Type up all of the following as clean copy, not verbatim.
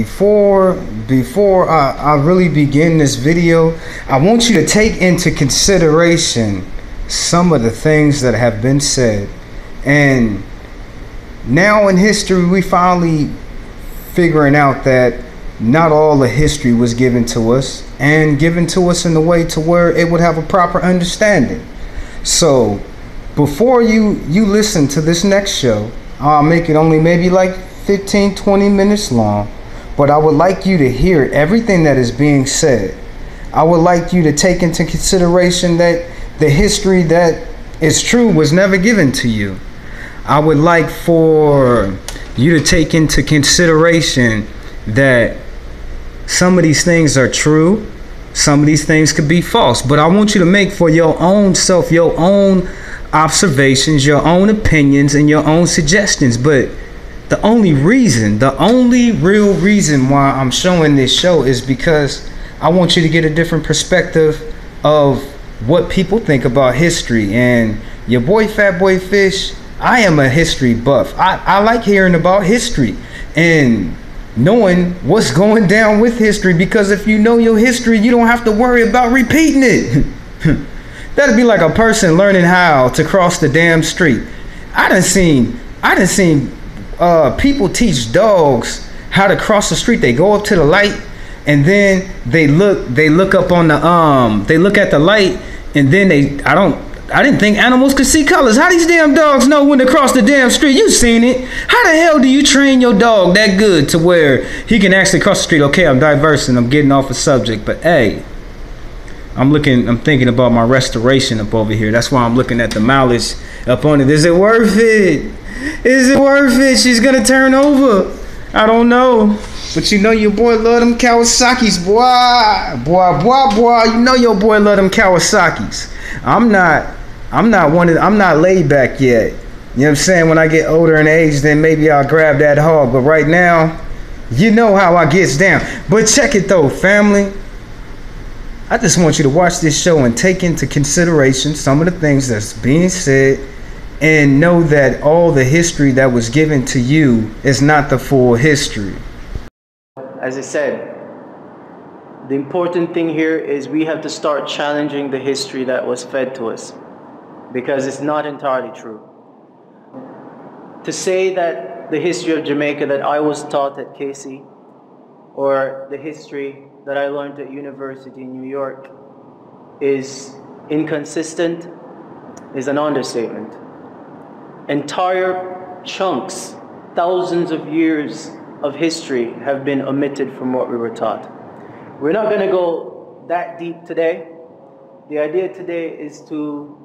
before I really begin this video, I want you to take into consideration some of the things that have been said. And now in history, we finally figuring out that not all the history was given to us, and given to us in a way to where it would have a proper understanding. So before you listen to this next show, I'll make it only maybe like 15-20 minutes long, but I would like you to hear everything that is being said. I would like you to take into consideration that the history that is true was never given to you. I would like for you to take into consideration that some of these things are true, some of these things could be false, but I want you to make for your own self, your own observations, your own opinions, and your own suggestions. But the only real reason why I'm showing this show is because I want you to get a different perspective of what people think about history. And your boy Fat Boy Fish, I am a history buff. I like hearing about history and knowing what's going down with history, because if you know your history, you don't have to worry about repeating it. That'd be like a person learning how to cross the damn street. I done seen people teach dogs how to cross the street. They go up to the light and then they look up on the they look at the light, and then I didn't think animals could see colors. How these damn dogs know when to cross the damn street? You seen it. How the hell do you train your dog that good to where he can actually cross the street? Okay, I'm diversing, I'm getting off a subject, but hey, I'm thinking about my restoration up over here. That's why I'm looking at the mileage up on it. Is it worth it? Is it worth it? She's gonna turn over. I don't know. But you know your boy love them Kawasaki's, boy. You know your boy love them Kawasaki's. I'm not laid back yet. You know what I'm saying? When I get older in age, then maybe I'll grab that hog. But right now, you know how I gets down. But check it though, family. I just want you to watch this show and take into consideration some of the things that's being said, and know that all the history that was given to you is not the full history. As I said, the important thing here is we have to start challenging the history that was fed to us, because it's not entirely true. To say that the history of Jamaica that I was taught at Casey, or the history that I learned at university in New York, is inconsistent is an understatement. Entire chunks, thousands of years of history have been omitted from what we were taught. We're not going to go that deep today. The idea today is to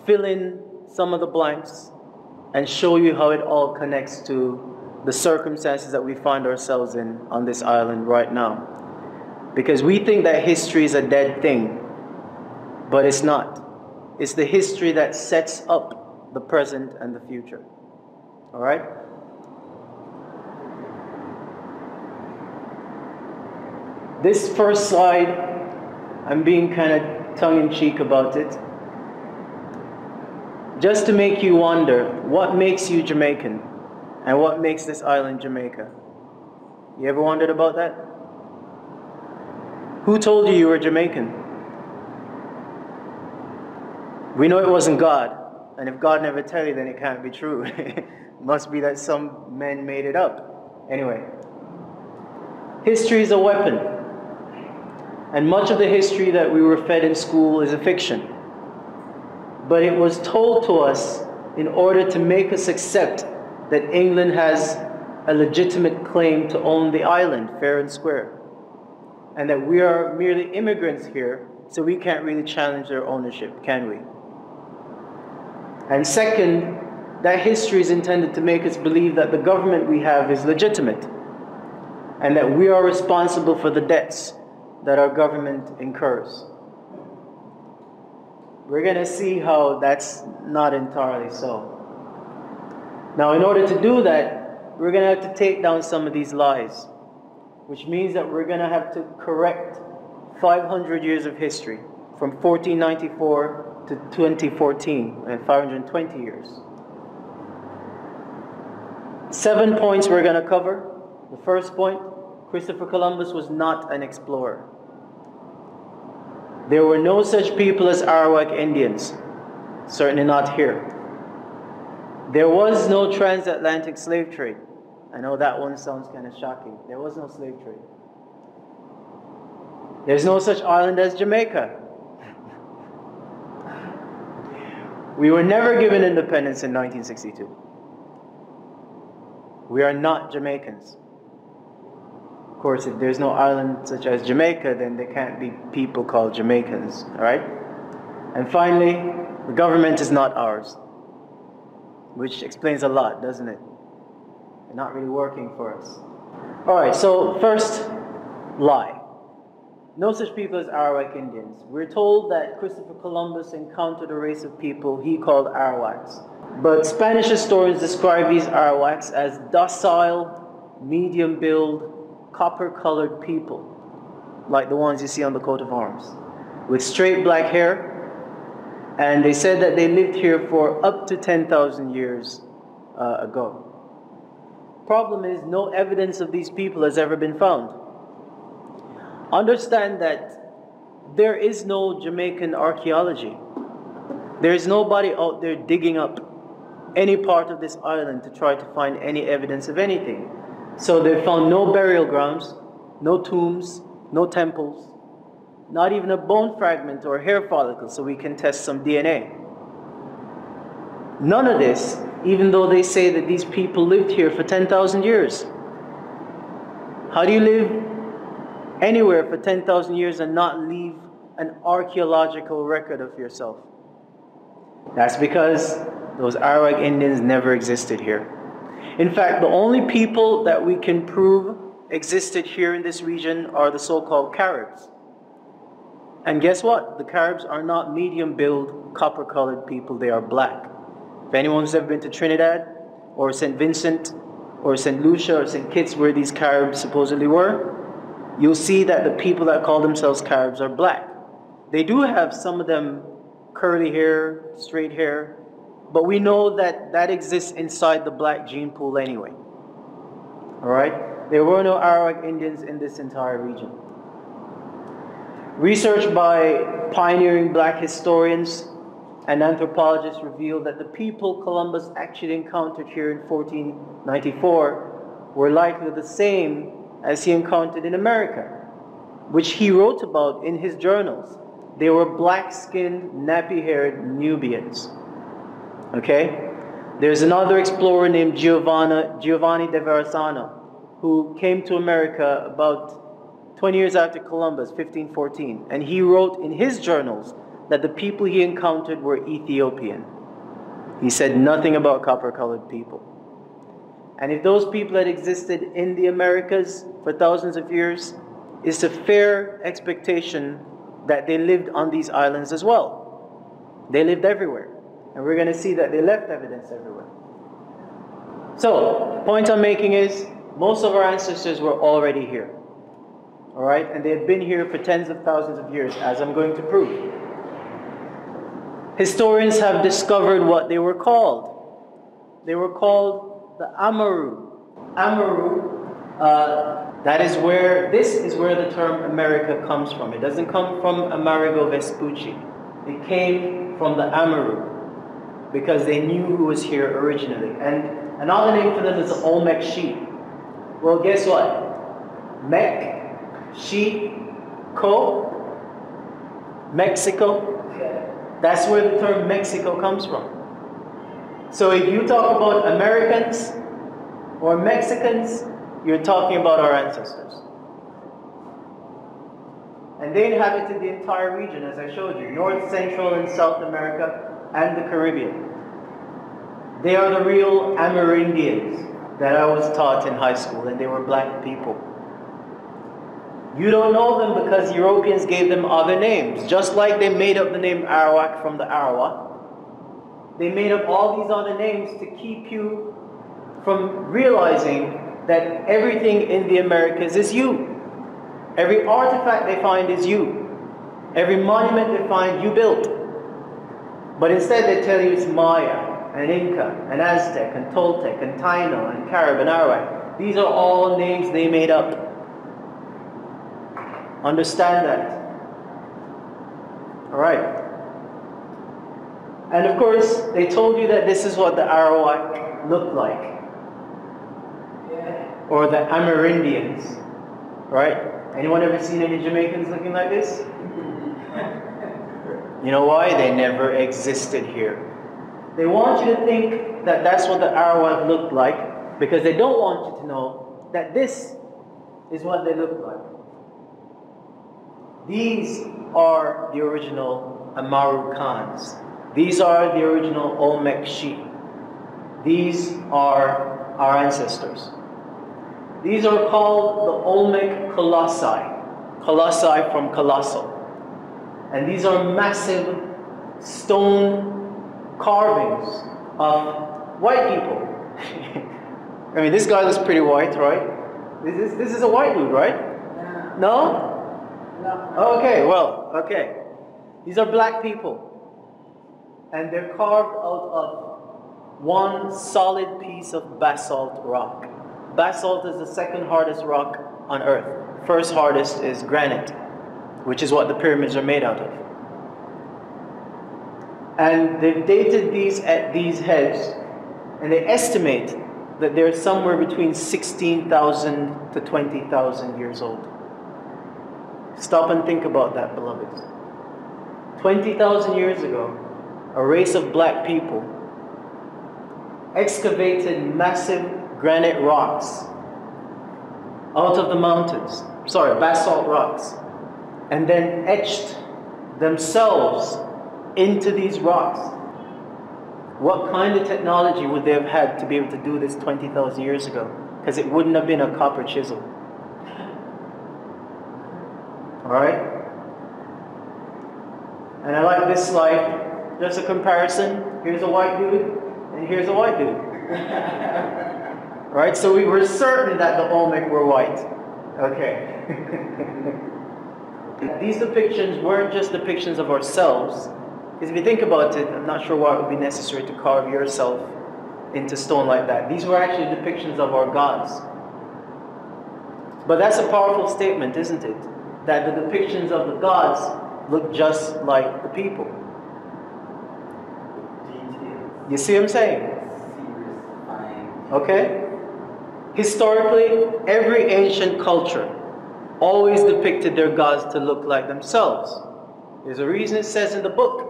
fill in some of the blanks and show you how it all connects to the circumstances that we find ourselves in on this island right now. Because we think that history is a dead thing, but it's not. It's the history that sets up the present and the future. All right? This first slide, I'm being kind of tongue-in-cheek about it, just to make you wonder what makes you Jamaican and what makes this island Jamaica. You ever wondered about that? Who told you you were Jamaican? We know it wasn't God, and if God never tell you, then it can't be true. It must be that some men made it up. Anyway, history is a weapon, and much of the history that we were fed in school is a fiction. But it was told to us in order to make us accept that England has a legitimate claim to own the island, fair and square, and that we are merely immigrants here, so we can't really challenge their ownership, can we? And second, that history is intended to make us believe that the government we have is legitimate, and that we are responsible for the debts that our government incurs. We're going to see how that's not entirely so. Now, in order to do that, we're going to have to take down some of these lies, which means that we're going to have to correct 500 years of history, from 1494 to 2014, and 520 years. 7 points we're going to cover. The first point, Christopher Columbus was not an explorer. There were no such people as Arawak Indians, certainly not here. There was no transatlantic slave trade. I know that one sounds kind of shocking. There was no slave trade. There's no such island as Jamaica. We were never given independence in 1962. We are not Jamaicans. Of course, if there's no island such as Jamaica, then there can't be people called Jamaicans, all right? And finally, the government is not ours, which explains a lot, doesn't it? They're not really working for us. All right, so first, lie. No such people as Arawak Indians. We're told that Christopher Columbus encountered a race of people he called Arawaks. But Spanish historians describe these Arawaks as docile, medium-build, copper-colored people, like the ones you see on the coat of arms, with straight black hair, and they said that they lived here for up to 10,000 years ago. Problem is, no evidence of these people has ever been found. Understand that there is no Jamaican archaeology. There is nobody out there digging up any part of this island to try to find any evidence of anything. So they found no burial grounds, no tombs, no temples, not even a bone fragment or a hair follicle so we can test some DNA. None of this, even though they say that these people lived here for 10,000 years. How do you live anywhere for 10,000 years and not leave an archaeological record of yourself? That's because those Arawak Indians never existed here. In fact, the only people that we can prove existed here in this region are the so-called Caribs. And guess what? The Caribs are not medium-build, copper-colored people, they are black. If anyone's ever been to Trinidad, or St. Vincent, or St. Lucia, or St. Kitts, where these Caribs supposedly were, you'll see that the people that call themselves Caribs are black. They do have, some of them, curly hair, straight hair, but we know that that exists inside the black gene pool anyway. Alright? There were no Arawak Indians in this entire region. Research by pioneering black historians and anthropologists revealed that the people Columbus actually encountered here in 1494 were likely the same as he encountered in America, which he wrote about in his journals. They were black-skinned, nappy-haired Nubians. Okay? There's another explorer named Giovanni de Verrazzano, who came to America about 20 years after Columbus, 1514, and he wrote in his journals that the people he encountered were Ethiopian. He said nothing about copper-colored people. And if those people had existed in the Americas for thousands of years, it's a fair expectation that they lived on these islands as well. They lived everywhere. And we're going to see that they left evidence everywhere. So, the point I'm making is, most of our ancestors were already here. Alright? And they had been here for tens of thousands of years, as I'm going to prove. Historians have discovered what they were called. They were called the Amaru. Amaru, this is where the term America comes from. It doesn't come from Amerigo Vespucci. It came from the Amaru, because they knew who was here originally. And another name for them is the Olmec sheep. Well, guess what? Mexico. That's where the term Mexico comes from. So if you talk about Americans or Mexicans, you're talking about our ancestors. And they inhabited the entire region, as I showed you, North, Central, and South America, and the Caribbean. They are the real Amerindians that I was taught in high school, and they were black people. You don't know them because Europeans gave them other names. Just like they made up the name Arawak from the Arawa, they made up all these other names to keep you from realizing that everything in the Americas is you. Every artifact they find is you. Every monument they find, you built. But instead they tell you it's Maya, and Inca, and Aztec, and Toltec, and Taino, and Carib, and Arawak. These are all names they made up. Understand that. Alright. And of course, they told you that this is what the Arawak looked like. Or the Amerindians. Right? Anyone ever seen any Jamaicans looking like this? You know why? They never existed here. They want you to think that that's what the Arawak looked like, because they don't want you to know that this is what they look like. These are the original Amaru Khans. These are the original Olmec sheep. These are our ancestors. These are called the Olmec Colossi. Colossi from colossal. And these are massive stone carvings of white people. I mean, this guy looks pretty white, right? This is a white dude, right? No? No. Okay, well, okay. These are black people. And they're carved out of one solid piece of basalt rock. Basalt is the second hardest rock on earth. First hardest is granite, which is what the pyramids are made out of. And they've dated these heads, and they estimate that they're somewhere between 16,000 to 20,000 years old. Stop and think about that, beloveds. 20,000 years ago, a race of black people excavated massive granite rocks out of the mountains, basalt rocks, and then etched themselves into these rocks. What kind of technology would they have had to be able to do this 20,000 years ago? Because it wouldn't have been a copper chisel. Alright? And I like this slide. Just a comparison. Here's a white dude, and here's a white dude. Right? So we were certain that the Olmec were white. Okay. These depictions weren't just depictions of ourselves. Because if you think about it, I'm not sure why it would be necessary to carve yourself into stone like that. These were actually depictions of our gods. But that's a powerful statement, isn't it? That the depictions of the gods look just like the people. You see what I'm saying? Okay? Historically, every ancient culture always depicted their gods to look like themselves. There's a reason it says in the book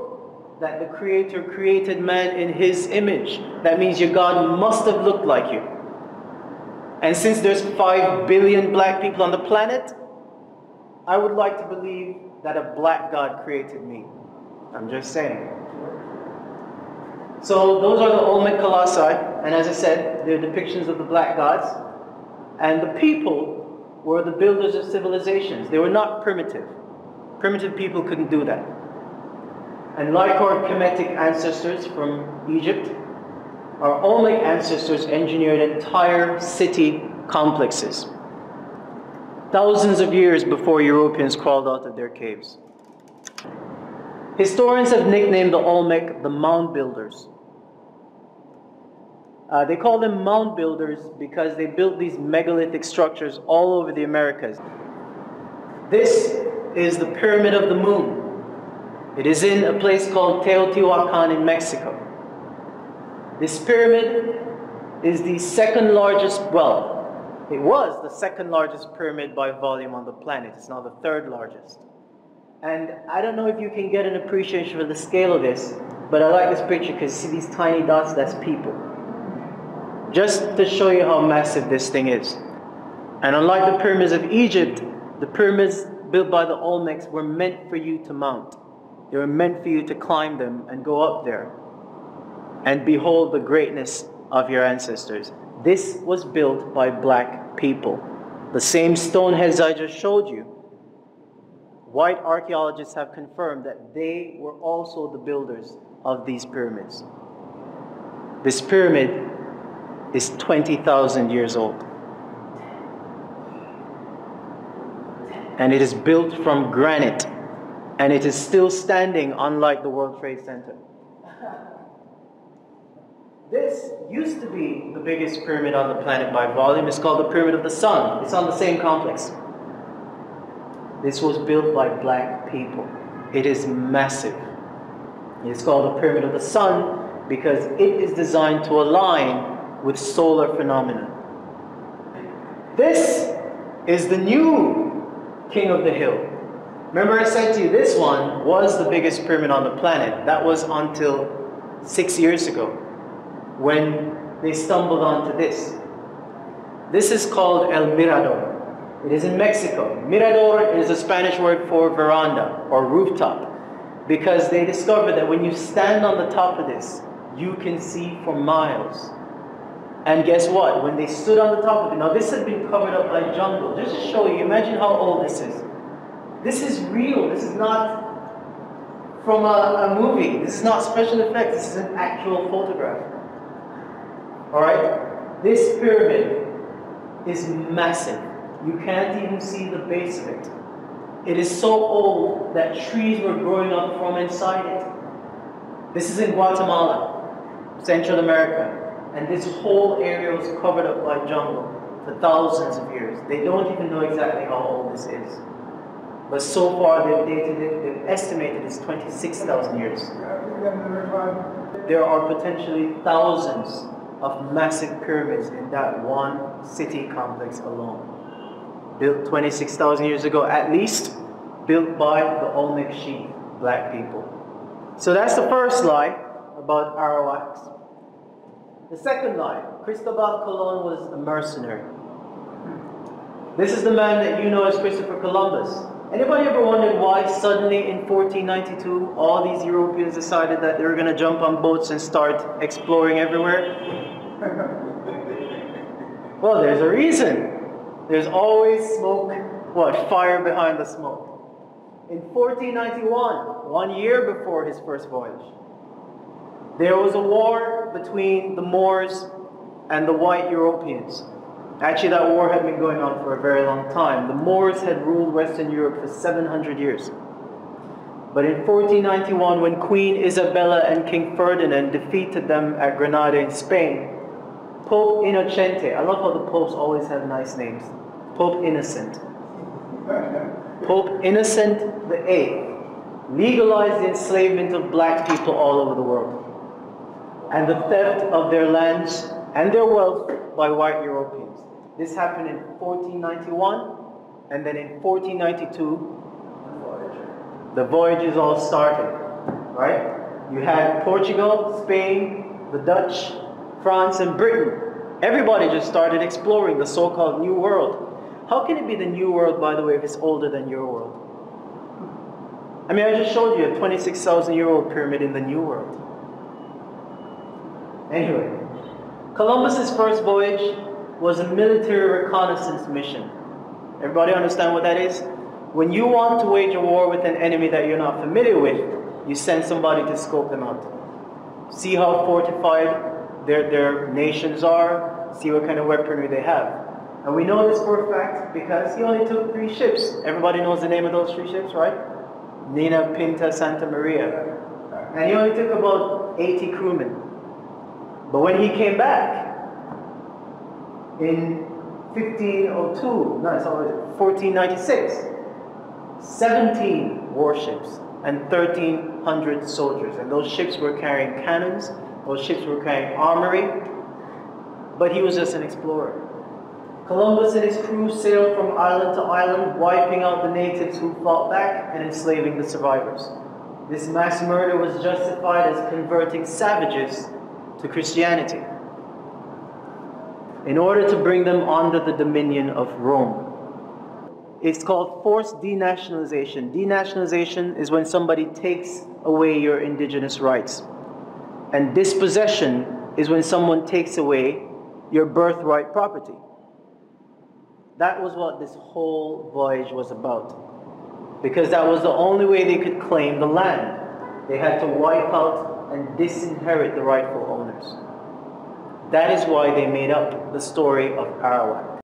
that the Creator created man in His image. That means your God must have looked like you. And since there's 5 billion black people on the planet, I would like to believe that a black God created me. I'm just saying. So those are the Olmec Colossi, and as I said, they're depictions of the black gods. And the people were the builders of civilizations. They were not primitive. Primitive people couldn't do that. And like our Kemetic ancestors from Egypt, our Olmec ancestors engineered entire city complexes. Thousands of years before Europeans crawled out of their caves. Historians have nicknamed the Olmec the Mound Builders. They call them mound builders because they built these megalithic structures all over the Americas. This is the Pyramid of the Moon. It is in a place called Teotihuacan in Mexico. This pyramid is the second largest, well, it was the second largest pyramid by volume on the planet. It's now the third largest. And I don't know if you can get an appreciation for the scale of this, but I like this picture because see these tiny dots, that's people. Just to show you how massive this thing is. And unlike the pyramids of Egypt, the pyramids built by the Olmecs were meant for you to mount. They were meant for you to climb them and go up there and behold the greatness of your ancestors. This was built by black people. The same stone heads I just showed you, white archaeologists have confirmed that they were also the builders of these pyramids. This pyramid is 20,000 years old. And it is built from granite. And it is still standing, unlike the World Trade Center. This used to be the biggest pyramid on the planet by volume. It's called the Pyramid of the Sun. It's on the same complex. This was built by black people. It is massive. It's called the Pyramid of the Sun because it is designed to align with solar phenomena. This is the new King of the Hill. Remember I said to you, this one was the biggest pyramid on the planet. That was until 6 years ago when they stumbled onto this. This is called El Mirador. It is in Mexico. Mirador is a Spanish word for veranda or rooftop, because they discovered that when you stand on the top of this, you can see for miles. And guess what? When they stood on the top of it, now this had been covered up by jungle. Just to show you, imagine how old this is. This is real. This is not from a movie. This is not special effects. This is an actual photograph. Alright? This pyramid is massive. You can't even see the base of it. It is so old that trees were growing up from inside it. This is in Guatemala, Central America, and this whole area was covered up by jungle for thousands of years. They don't even know exactly how old this is. But so far they've dated it, they've estimated it's 26,000 years. There are potentially thousands of massive pyramids in that one city complex alone. Built 26,000 years ago at least, built by the Olmec Sheep, black people. So that's the first lie about Arawaks. The second lie, Cristobal Colon was a mercenary. This is the man that you know as Christopher Columbus. Anybody ever wondered why suddenly in 1492 all these Europeans decided that they were going to jump on boats and start exploring everywhere? Well, there's a reason. There's always smoke, fire behind the smoke. In 1491, 1 year before his first voyage, there was a war between the Moors and the white Europeans. Actually, that war had been going on for a very long time. The Moors had ruled Western Europe for 700 years. But in 1491, when Queen Isabella and King Ferdinand defeated them at Granada in Spain, Pope Innocente, I love how the popes always have nice names. Pope Innocent. Pope Innocent VIII legalized the enslavement of black people all over the world and the theft of their lands and their wealth by white Europeans. This happened in 1491, and then in 1492, the voyages all started, right? You had Portugal, Spain, the Dutch, France, and Britain. Everybody just started exploring the so-called New World. How can it be the New World, by the way, if it's older than your world? I mean, I just showed you a 26,000-year-old pyramid in the New World. Anyway, Columbus's first voyage was a military reconnaissance mission. Everybody understand what that is? When you want to wage a war with an enemy that you're not familiar with, you send somebody to scope them out. See how fortified their nations are, see what kind of weaponry they have. And we know this for a fact because he only took 3 ships. Everybody knows the name of those 3 ships, right? Nina, Pinta, Santa Maria. And he only took about 80 crewmen. But when he came back in 1496, 17 warships and 1,300 soldiers. And those ships were carrying cannons, those ships were carrying armory, but he was just an explorer. Columbus and his crew sailed from island to island, wiping out the natives who fought back and enslaving the survivors. This mass murder was justified as converting savages to Christianity in order to bring them under the dominion of Rome. It's called forced denationalization. Denationalization is when somebody takes away your indigenous rights. And dispossession is when someone takes away your birthright property. That was what this whole voyage was about. Because that was the only way they could claim the land. They had to wipe out and disinherit the rightful owners. That is why they made up the story of Arawak.